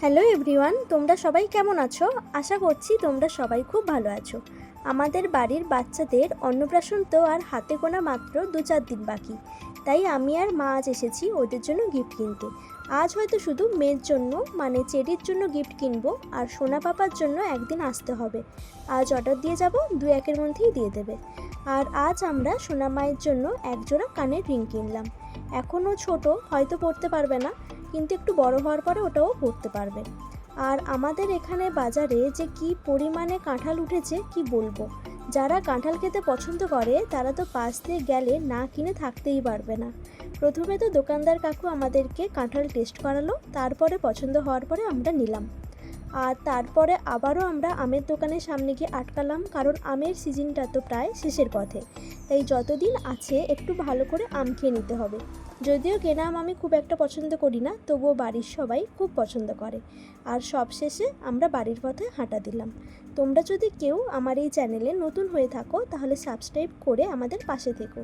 Hello everyone, তোমরা সবাই কেমন আছো? আশা করছি তোমরা সবাই খুব ভালো আছো। আমাদের বাড়ির বাচ্চাদের অন্নপ্রাশন তো আর হাতে গোনা মাত্র 2-4 দিন বাকি। তাই আমি আর মা আজ এসেছি ওদের জন্য গিফট কিনতে। আজ হয়তো শুধু মেয়ের জন্য মানে চেরির জন্য গিফট কিনবো, আর সোনা পাপার জন্য একদিন আসতে হবে। আজ অর্ডার দিয়ে যাব, 2-1-এর মধ্যেই দিয়ে দেবে। আর আজ আমরা সোনা মায়ের জন্য একজোড়া কানের রিং কিনলাম। এখনও ছোট, হয়তো পরতে পারবে না, কিন্তু একটু বড় হওয়ার পরে ওটাও পড়তে পারবে। আর আমাদের এখানে বাজারে যে কি পরিমাণে কাঁঠাল উঠেছে কি বলবো। যারা কাঁঠাল খেতে পছন্দ করে তারা তো পাশ দিয়ে গেলে না কিনে থাকতেই পারবে না। প্রথমে তো দোকানদার কাকু আমাদেরকে কাঁঠাল টেস্ট করালো, তারপরে পছন্দ হওয়ার পরে আমরা নিলাম। আর তারপরে আবারও আমরা আমের দোকানের সামনে গিয়ে আটকালাম, কারণ আমের সিজনটা তো প্রায় শেষের পথে। তাই যতদিন আছে একটু ভালো করে আম খেয়ে নিতে হবে। যদিও কেনা আম আমি খুব একটা পছন্দ করি না, তবুও বাড়ির সবাই খুব পছন্দ করে। আর সবশেষে আমরা বাড়ির পথে হাঁটা দিলাম। তোমরা যদি কেউ আমার এই চ্যানেলে নতুন হয়ে থাকো তাহলে সাবস্ক্রাইব করে আমাদের পাশে থেকো।